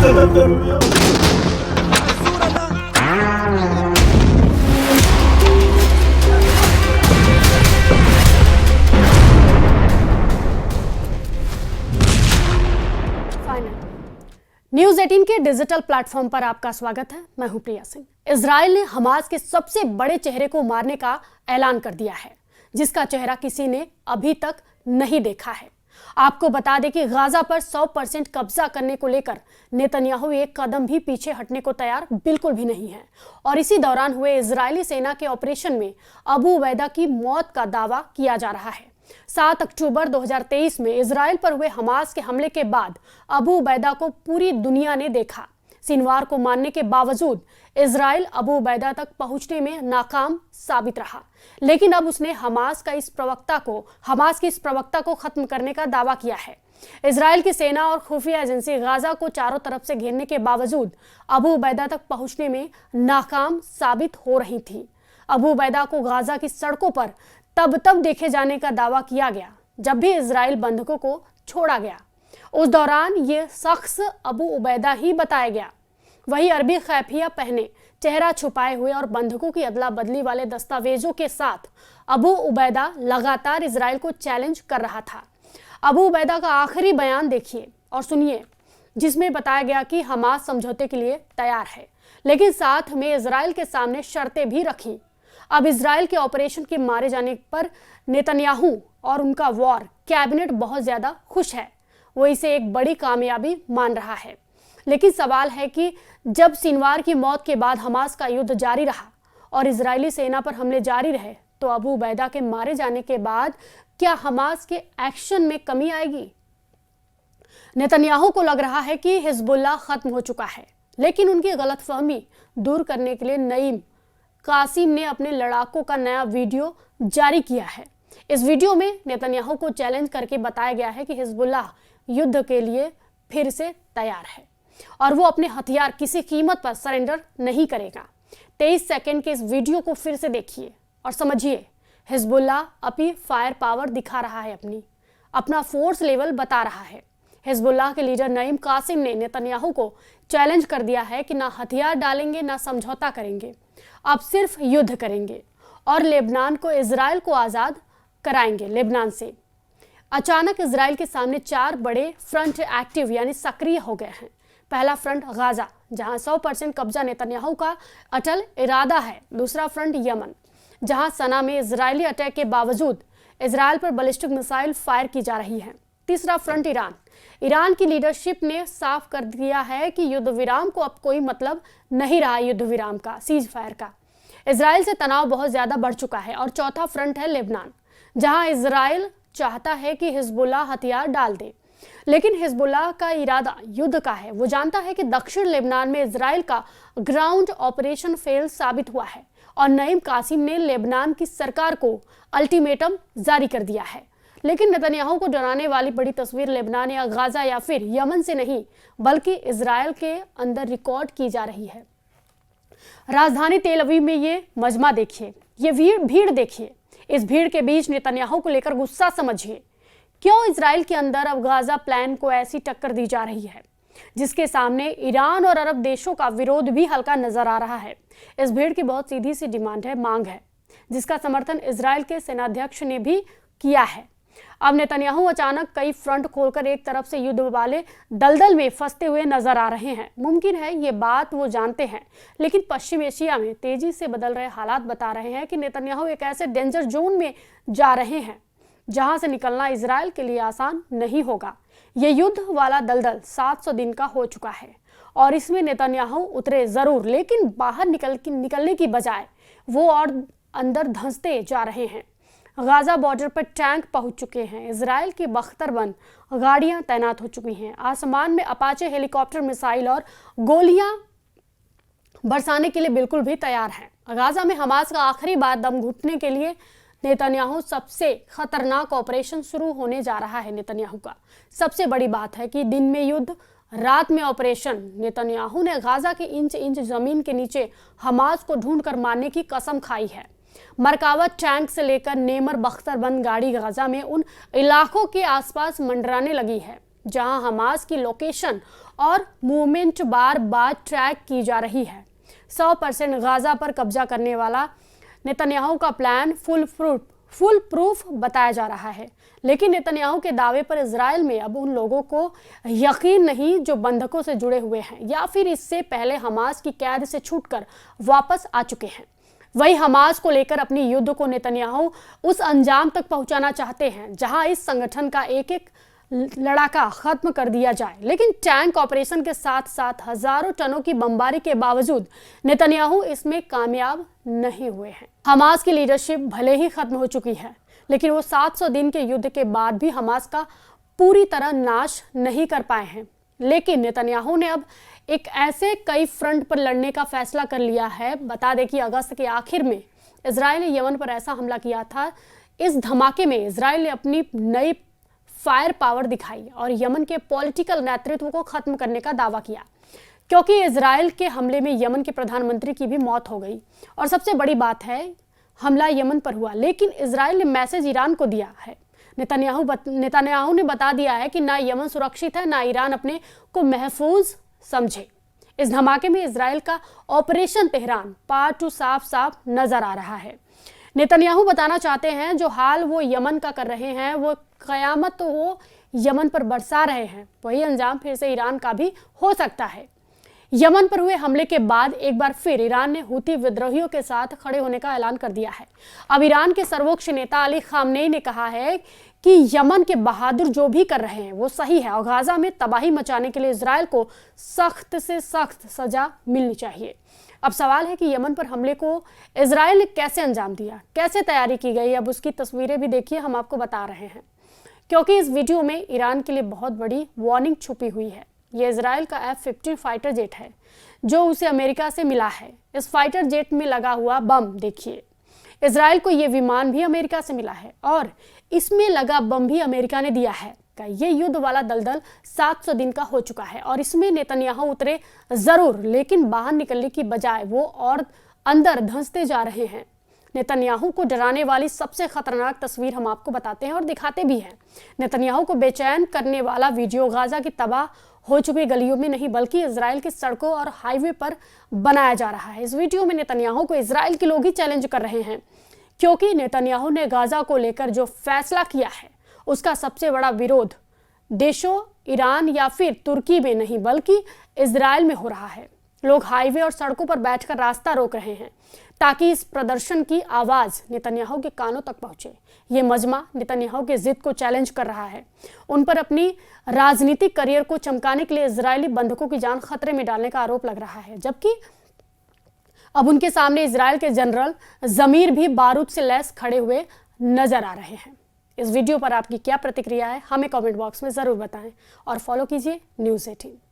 News 18 के digital platform पर आपका स्वागत है। मैं हूं प्रिया सिंह। इजराइल ने हमास के सबसे बड़े चेहरे को मारने का ऐलान कर दिया है, जिसका चेहरा किसी ने अभी तक नहीं देखा है। आपको बता दें कि गाजा पर 100% कब्जा करने को लेकर नेतन्याहू एक कदम भी पीछे हटने को तैयार बिल्कुल भी नहीं है। और इसी दौरान हुए इजरायली सेना के ऑपरेशन में अबू उबैदा की मौत का दावा किया जा रहा है। 7 अक्टूबर 2023 में इजराइल पर हुए हमास के हमले के बाद अबू उबैदा को पूरी दुनिया ने देखा। सिनवार को मारने के बावजूद इजराइल अबू उबैदा तक पहुंचने में नाकाम साबित रहा, लेकिन अब उसने हमास की इस प्रवक्ता को खत्म करने का दावा किया है। इजराइल की सेना और खुफिया एजेंसी गाजा को चारों तरफ से घेरने के बावजूद अबू उबैदा तक पहुंचने में नाकाम साबित हो रही थी। अबू उबैदा को गाजा की सड़कों पर तब देखे जाने का दावा किया गया जब भी इजराइल बंधकों को छोड़ा गया। उस दौरान ये शख्स अबू उबैदा ही बताया गया। वही अरबी खैफिया पहने, चेहरा छुपाए हुए और बंधकों की अदला बदली वाले दस्तावेजों के साथ अबू उबैदा लगातार इजराइल को चैलेंज कर रहा था। अबू उबैदा का आखिरी बयान देखिए और सुनिए, जिसमें बताया गया कि हमास समझौते के लिए तैयार है, लेकिन साथ में इजराइल के सामने शर्तें भी रखी। अब इजराइल के ऑपरेशन के मारे जाने पर नेतन्याहू और उनका वॉर कैबिनेट बहुत ज्यादा खुश है। वो इसे एक बड़ी कामयाबी मान रहा है। लेकिन सवाल है कि जब सिनवार की मौत के बाद हमास का युद्ध जारी रहा और इजरायली सेना पर हमले जारी रहे, तो अबू उबैदा के मारे जाने के बाद क्या हमास के एक्शन में कमी आएगी? नेतन्याहू को लग रहा है कि हिजबुल्लाह खत्म हो चुका है, लेकिन उनकी गलतफहमी दूर करने के लिए नईम कासिम ने अपने लड़ाकों का नया वीडियो जारी किया है। इस वीडियो में नेतन्याहू को चैलेंज करके बताया गया है कि हिजबुल्लाह युद्ध के लिए फिर से तैयार है और वो अपने हथियार किसी कीमत पर सरेंडर नहीं करेगा। 23 सेकंड के इस वीडियो को फिर से देखिए और समझिए, हिजबुल्लाह अभी फायर पावर दिखा रहा है, अपना फोर्स लेवल बता रहा है। हिजबुल्लाह के लीडर नईम कासिम ने नेतन्याहू को चैलेंज कर दिया है कि ना हथियार डालेंगे ना समझौता करेंगे, अब सिर्फ युद्ध करेंगे और लेबनान को इजराइल को आज़ाद कराएंगे। लेबनान से अचानक इजराइल के सामने 4 बड़े फ्रंट एक्टिव यानी सक्रिय हो गए हैं। पहला फ्रंट गाजा, जहां 100% कब्जा नेतन्याहू का अटल इरादा है। दूसरा फ्रंट यमन, जहां सना में इजरायली अटैक के बावजूद इजराइल पर बैलिस्टिक मिसाइल फायर की जा रही है। तीसरा फ्रंट ईरान की लीडरशिप ने साफ कर दिया है कि युद्ध विराम को अब कोई मतलब नहीं रहा, युद्ध विराम का, सीज फायर का। इजराइल से तनाव बहुत ज्यादा बढ़ चुका है। और चौथा फ्रंट है लेबनान, जहां इजराइल चाहता है कि हिजबुल्लाह हथियार डाल दे, लेकिन हिजबुल्लाह का इरादा युद्ध का है। वो जानता है कि दक्षिण लेबनान में इजराइल का ग्राउंड ऑपरेशन फेल साबित हुआ है और नईम कासिम ने लेबनान की सरकार को अल्टीमेटम जारी कर दिया है। लेकिन नेतन्याहू को डराने वाली बड़ी तस्वीर लेबनान या गाजा या फिर यमन से नहीं, बल्कि इजराइल के अंदर रिकॉर्ड की जा रही है। राजधानी तेल अवीव में ये मजमा देखिए, ये भीड़ देखिए। इस भीड़ के बीच नेतन्याहू को लेकर गुस्सा समझिए। क्यों इजराइल के अंदर अब गाजा प्लान को ऐसी टक्कर दी जा रही है, जिसके सामने ईरान और अरब देशों का विरोध भी हल्का नजर आ रहा है। इस भीड़ की बहुत सीधी सी डिमांड है, मांग है, जिसका समर्थन इजराइल के सेनाध्यक्ष ने भी किया है। अब नेतन्याहू अचानक कई फ्रंट खोलकर एक तरफ से युद्ध वाले दलदल में फंसते हुए नजर आ रहे हैं। मुमकिन है ये बात वो जानते हैं, लेकिन पश्चिम एशिया में तेजी से बदल रहे हालात बता रहे हैं कि नेतन्याहू एक ऐसे डेंजर जोन में जा रहे हैं जहां से निकलना इजराइल के लिए आसान नहीं होगा। ये युद्ध वाला दलदल 700 दिन का हो चुका है और इसमें नेतन्याहू उतरे जरूर, लेकिन बाहर निकलने की बजाय वो और अंदर धंसते जा रहे हैं। गाजा बॉर्डर पर टैंक पहुंच चुके हैं। इजराइल की बख्तरबंद गाड़ियां तैनात हो चुकी हैं। आसमान में अपाचे हेलीकॉप्टर मिसाइल और गोलियां बरसाने के लिए बिल्कुल भी तैयार हैं। गाजा में हमास का आखिरी बार दम घुटने के लिए नेतन्याहू सबसे खतरनाक ऑपरेशन शुरू होने जा रहा है। नेतन्याहू का सबसे बड़ी बात है कि दिन में युद्ध, रात में ऑपरेशन। नेतन्याहू ने गाजा के इंच इंच जमीन के नीचे हमास को ढूंढकर मारने की कसम खाई है। मरकावा टैंक से लेकर नेमर बख्तरबंद गाड़ी गाजा में उन इलाकों के आसपास मंडराने लगी है जहां हमास की लोकेशन और मूवमेंट बार बार ट्रैक की जा रही है। 100% गाजा पर कब्जा करने वाला नेतन्याहू का प्लान फुल प्रूफ बताया जा रहा है, लेकिन नेतन्याहू के दावे पर इजराइल में अब उन लोगों को यकीन नहीं जो बंधकों से जुड़े हुए हैं या फिर इससे पहले हमास की कैद से छूटकर वापस आ चुके हैं। वही हमास को लेकर अपनी युद्ध को नेतन्याहू उस अंजाम तक पहुंचाना चाहते हैं जहां इस संगठन का एक एक लड़ाका खत्म कर दिया जाए, लेकिन टैंक ऑपरेशन के साथ साथ हजारों टनों की बमबारी के बावजूद नेतन्याहू इसमें कामयाब नहीं हुए हैं। हमास की लीडरशिप भले ही खत्म हो चुकी है, लेकिन वो 700 दिन के युद्ध के बाद भी हमास का पूरी तरह नाश नहीं कर पाए हैं। लेकिन नेतन्याहू ने अब एक ऐसे कई फ्रंट पर लड़ने का फैसला कर लिया है। बता दें कि अगस्त के आखिर में इजराइल ने यमन पर ऐसा हमला किया था। इस धमाके में इजराइल ने अपनी नई फायर पावर दिखाई और यमन के पॉलिटिकल नेतृत्व को खत्म करने का दावा किया, क्योंकि इजराइल के हमले में यमन के प्रधानमंत्री की भी मौत हो गई। और सबसे बड़ी बात है, हमला यमन पर हुआ, लेकिन इजराइल ने मैसेज ईरान को दिया है। नेतन्याहू ने बता दिया है कि ना यमन सुरक्षित है, ना ईरान अपने को महफूज समझे। इस धमाके में इजराइल का ऑपरेशन तेहरान पार्ट 2 साफ साफ नजर आ रहा है। नेतन्याहू बताना चाहते हैं जो हाल वो यमन का कर रहे हैं, वो कयामत तो वो यमन पर बरसा रहे हैं, वही अंजाम फिर से ईरान का भी हो सकता है। यमन पर हुए हमले के बाद एक बार फिर ईरान ने हूती विद्रोहियों के साथ खड़े होने का ऐलान कर दिया है। अब ईरान के सर्वोच्च नेता अली खामनेई ने कहा है कि यमन के बहादुर जो भी कर रहे हैं वो सही है और गाजा में तबाही मचाने के लिए इजराइल को सख्त से सख्त सजा मिलनी चाहिए। अब सवाल है कि यमन पर हमले को इजराइल ने कैसे अंजाम दिया, कैसे तैयारी की गई, अब उसकी तस्वीरें भी देखिए, हम आपको बता रहे हैं, क्योंकि इस वीडियो में ईरान के लिए बहुत बड़ी वार्निंग छुपी हुई है। ये इजराइल का F-15 फाइटर जेट है जो उसे अमेरिका से मिला है। इस फाइटर जेट में लगा हुआ बम देखिए, इजराइल को ये विमान भी अमेरिका से मिला है और इसमें लगा बम भी अमेरिका ने दिया है। ये युद्ध वाला दलदल 700 दिन का हो चुका है और इसमें नेतन्याहू उतरे जरूर, लेकिन बाहर निकलने की बजाय वो और अंदर धंसते जा रहे हैं। नेतन्याहू को डराने वाली सबसे खतरनाक तस्वीर हम आपको बताते हैं और दिखाते भी हैं। नेतन्याहू को बेचैन करने वाला वीडियो गाजा की तबाह हो चुकी गलियों में नहीं बल्कि इजराइल की सड़कों और हाईवे पर बनाया जा रहा है। इस वीडियो में नेतन्याहू को इजराइल के लोग ही चैलेंज कर रहे हैं, क्योंकि नेतन्याहू ने गाजा को लेकर जो फैसला किया है उसका सबसे बड़ा विरोध देशों ईरान या फिर तुर्की में नहीं बल्कि इजराइल में हो रहा है। लोग हाईवे और सड़कों पर बैठकर रास्ता रोक रहे हैं ताकि इस प्रदर्शन की आवाज नेतन्याहू के कानों तक पहुंचे। ये मजमा नेतन्याहू के जिद को चैलेंज कर रहा है, उन पर अपनी राजनीतिक करियर को चमकाने के लिए इजरायली बंधकों की जान खतरे में डालने का आरोप लग रहा है, जबकि अब उनके सामने इजराइल के जनरल जमीर भी बारूद से लैस खड़े हुए नजर आ रहे हैं। इस वीडियो पर आपकी क्या प्रतिक्रिया है, हमें कमेंट बॉक्स में जरूर बताएं और फॉलो कीजिए न्यूज़ 18।